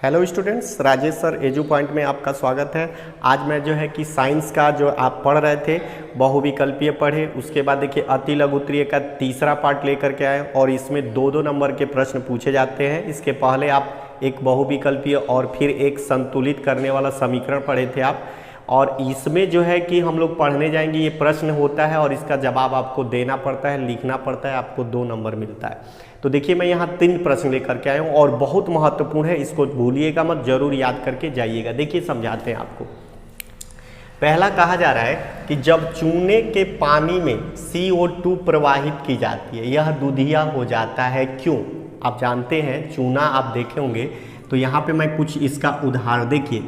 Hello students, Rajesh sir edu point में आपका स्वागत है। आज मैं जो है कि साइंस का जो आप पढ़ रहे थे बहुविकल्पीय पढ़े, उसके बाद देखिए अति लघुत्तरीय का तीसरा पार्ट लेकर के आए और इसमें 2-2 नंबर के प्रश्न पूछे जाते हैं। इसके पहले आप एक बहुविकल्पीय और फिर एक संतुलित करने वाला समीकरण पढ़े थे आप, और इसमें जो है कि हम लोग पढ़ने जाएंगे। ये प्रश्न होता है और इसका जवाब आपको देना पड़ता है, लिखना पड़ता है, आपको 2 नंबर मिलता है। तो देखिए मैं यहाँ 3 प्रश्न लेकर के आया हूँ और बहुत महत्वपूर्ण है, इसको भूलिएगा मत, जरूर याद करके जाइएगा। देखिए समझाते हैं आपको। पहला कहा जा रहा है कि जब चूने के पानी में CO2 प्रवाहित की जाती है, यह दूधिया हो जाता है, क्यों? आप जानते हैं चूना आप देखे होंगे, तो यहाँ पे मैं कुछ इसका उदाहरण देखिए।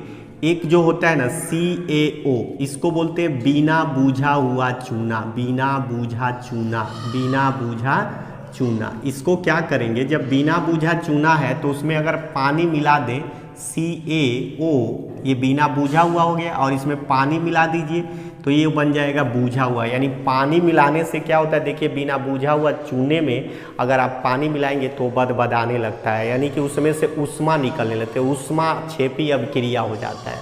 एक जो होता है ना CaO, इसको बोलते हैं बिना बूझा हुआ चूना, बिना बूझा चूना, बिना बूझा चूना। इसको क्या करेंगे, जब बिना बूझा चूना है तो उसमें अगर पानी मिला दें CaO, ये बिना बूझा हुआ हो गया, और इसमें पानी मिला दीजिए तो ये बन जाएगा बूझा हुआ। यानी पानी मिलाने से क्या होता है, देखिए बिना बूझा हुआ चूने में अगर आप पानी मिलाएंगे तो बदबदाने लगता है, यानी कि उसमें से उष्मा निकलने लगते हैं, उष्मा क्षेपी अभिक्रिया हो जाता है।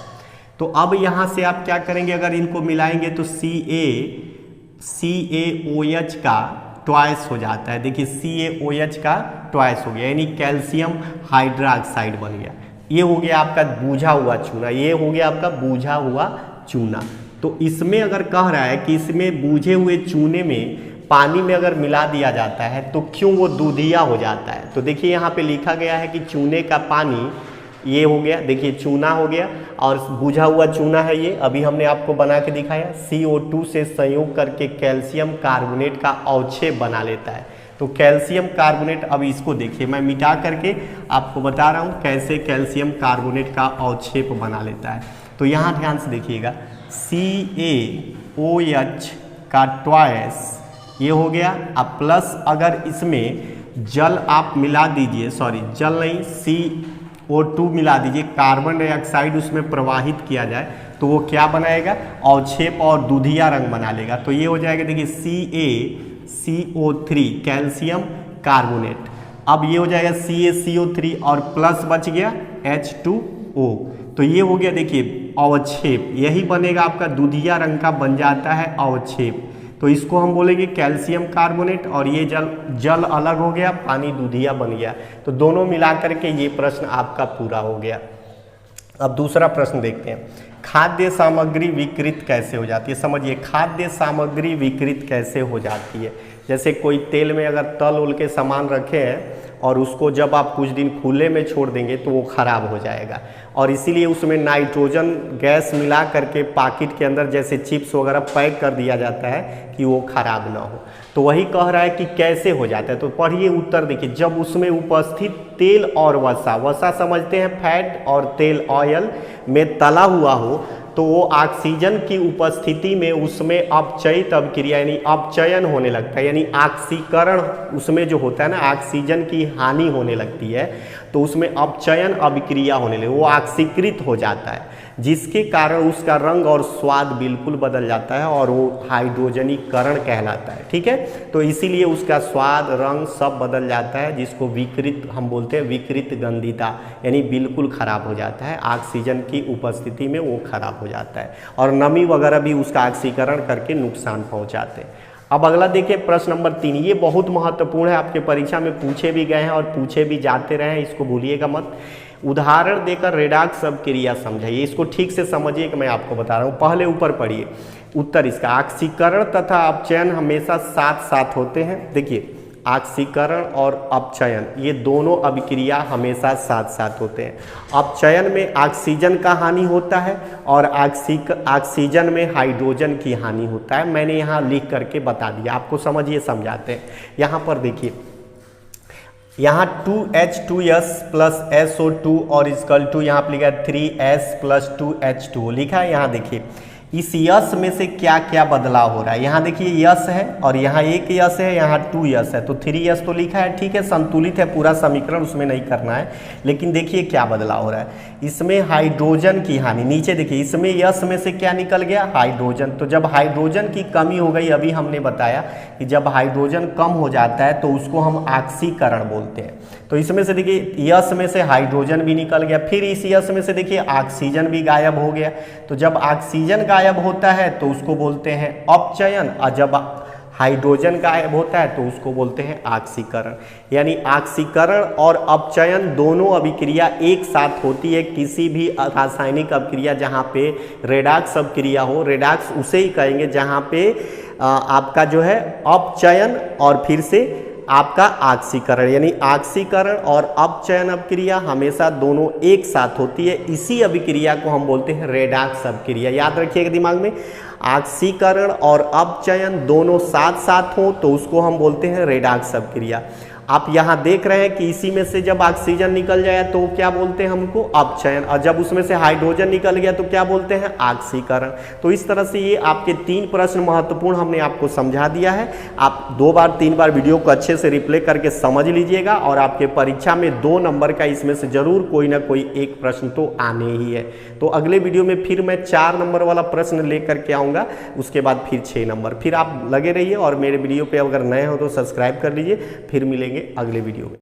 तो अब यहाँ से आप क्या करेंगे, अगर इनको मिलाएंगे तो CaOH का ट्वाइस हो जाता है। देखिए CaOH का ट्वाइस हो गया, यानी कैल्शियम हाइड्रोक्साइड बन गया। ये हो गया आपका बूझा हुआ चूना, ये हो गया आपका बूझा हुआ चूना। तो इसमें अगर कह रहा है कि इसमें बूझे हुए चूने में पानी में अगर मिला दिया जाता है तो क्यों वो दूधिया हो जाता है। तो देखिए यहाँ पे लिखा गया है कि चूने का पानी, ये हो गया, देखिए चूना हो गया और बूझा हुआ चूना है ये, अभी हमने आपको बना के दिखाया। CO2 से संयोग करके कैल्शियम कार्बोनेट का अवक्षेप बना लेता है। तो कैल्शियम कार्बोनेट, अब इसको देखिए मैं मिटा करके आपको बता रहा हूँ कैसे कैल्शियम कार्बोनेट का अवक्षेप बना लेता है। तो यहाँ ध्यान से देखिएगा, CaOH का ट्वाइस ये हो गया, अब प्लस अगर इसमें जल आप मिला दीजिए, सॉरी जल नहीं, CO2 मिला दीजिए, कार्बन डाइऑक्साइड उसमें प्रवाहित किया जाए तो वो क्या बनाएगा, अवक्षेप और दूधिया रंग बना लेगा। तो ये हो जाएगा, देखिए CaCO3 कैल्शियम कार्बोनेट। अब ये हो जाएगा CaCO3 और प्लस बच गया H2O, तो ये हो गया देखिए अवक्षेप, यही बनेगा आपका दूधिया रंग का बन जाता है अवक्षेप। तो इसको हम बोलेंगे कैल्शियम कार्बोनेट, और ये जल अलग हो गया, पानी दूधिया बन गया। तो दोनों मिला करके ये प्रश्न आपका पूरा हो गया। अब दूसरा प्रश्न देखते हैं, खाद्य सामग्री विकृत कैसे हो जाती है। समझिए खाद्य सामग्री विकृत कैसे हो जाती है। जैसे कोई तेल में अगर तल उल के सामान रखे हैं और उसको जब आप कुछ दिन खुले में छोड़ देंगे तो वो खराब हो जाएगा, और इसीलिए उसमें नाइट्रोजन गैस मिला करके पैकेट के अंदर जैसे चिप्स वगैरह पैक कर दिया जाता है कि वो खराब ना हो। तो वही कह रहा है कि कैसे हो जाता है। तो पढ़िए उत्तर देखिए, जब उसमें उपस्थित तेल और वसा, वसा समझते हैं फैट, और तेल ऑयल में तला हुआ हो, तो वो ऑक्सीजन की उपस्थिति में उसमें अपचयित अभिक्रिया यानी अपचयन होने लगता है, यानी ऑक्सीकरण उसमें जो होता है ना, ऑक्सीजन की हानि होने लगती है, तो उसमें अपचयन अभिक्रिया होने लगे, वो ऑक्सीकृत हो जाता है, जिसके कारण उसका रंग और स्वाद बिल्कुल बदल जाता है और वो हाइड्रोजनीकरण कहलाता है। ठीक है, तो इसीलिए उसका स्वाद रंग सब बदल जाता है, जिसको विकृत हम बोलते हैं, विकृत गंधिता, यानी बिल्कुल खराब हो जाता है, ऑक्सीजन की उपस्थिति में वो खराब हो जाता है, और नमी वगैरह भी उसका ऑक्सीकरण करके नुकसान पहुंचाते हैं। अब अगला देखिए प्रश्न नंबर 3, ये बहुत महत्वपूर्ण है, आपके परीक्षा में पूछे भी गए हैं और पूछे भी जाते रहे हैं, इसको भूलिएगा मत। उदाहरण देकर रेडॉक्स अभिक्रिया समझाइए। इसको ठीक से समझिए कि मैं आपको बता रहा हूँ। पहले ऊपर पढ़िए उत्तर इसका, ऑक्सीकरण तथा अपचयन हमेशा साथ साथ होते हैं। देखिए ऑक्सीकरण और अपचयन ये दोनों अभिक्रिया हमेशा साथ साथ होते हैं। अपचयन में ऑक्सीजन का हानि होता है और ऑक्सीजन में हाइड्रोजन की हानि होता है। मैंने यहाँ लिख करके बता दिया, आपको समझिए समझाते हैं। यहाँ पर देखिए, यहाँ 2H2S प्लस SO2 और इक्वल टू यहाँ पर लिखा है 3S प्लस 2H2O लिखा है। यहाँ देखिए इस यस में से क्या क्या बदलाव हो रहा है। यहाँ देखिए यस है और यहाँ एक यस है, यहाँ 2 यस है, तो 3 यस तो लिखा है, ठीक है, संतुलित है पूरा समीकरण, उसमें नहीं करना है। लेकिन देखिए क्या बदलाव हो रहा है, इसमें हाइड्रोजन की हानि, नीचे देखिए इसमें यस में से क्या निकल गया, हाइड्रोजन। तो जब हाइड्रोजन की कमी हो गई, अभी हमने बताया कि जब हाइड्रोजन कम हो जाता है तो उसको हम ऑक्सीकरण बोलते हैं। तो इसमें से देखिए यस में से हाइड्रोजन भी निकल गया, फिर इस यस में से देखिए ऑक्सीजन भी गायब हो गया। तो जब ऑक्सीजन गायब होता है तो उसको बोलते हैं अपचयन, और जब हाइड्रोजन गायब होता है तो उसको बोलते हैं ऑक्सीकरण। यानी ऑक्सीकरण और अपचयन दोनों अभिक्रिया एक साथ होती है। किसी भी रासायनिक अभिक्रिया जहाँ पे रेडॉक्स अभिक्रिया हो, रेडॉक्स उसे ही कहेंगे जहाँ पे आपका जो है अपचयन और फिर से आपका ऑक्सीकरण, यानी ऑक्सीकरण और अपचयन अभिक्रिया हमेशा दोनों एक साथ होती है। इसी अभिक्रिया को हम बोलते हैं रेडॉक्स अभिक्रिया। याद रखिएगा दिमाग में, ऑक्सीकरण और अपचयन दोनों साथ साथ हो तो उसको हम बोलते हैं रेडॉक्स अभिक्रिया। आप यहाँ देख रहे हैं कि इसी में से जब ऑक्सीजन निकल जाए तो क्या बोलते हैं हमको, अपचयन, और जब उसमें से हाइड्रोजन निकल गया तो क्या बोलते हैं, ऑक्सीकरण। तो इस तरह से ये आपके 3 प्रश्न महत्वपूर्ण हमने आपको समझा दिया है। आप 2 बार 3 बार वीडियो को अच्छे से रिप्ले करके समझ लीजिएगा, और आपके परीक्षा में 2 नंबर का इसमें से जरूर कोई ना कोई एक प्रश्न तो आने ही है। तो अगले वीडियो में फिर मैं 4 नंबर वाला प्रश्न लेकर के आऊँगा, उसके बाद फिर 6 नंबर। फिर आप लगे रहिए और मेरे वीडियो पर अगर नए हो तो सब्सक्राइब कर लीजिए। फिर मिलेंगे अगले वीडियो में।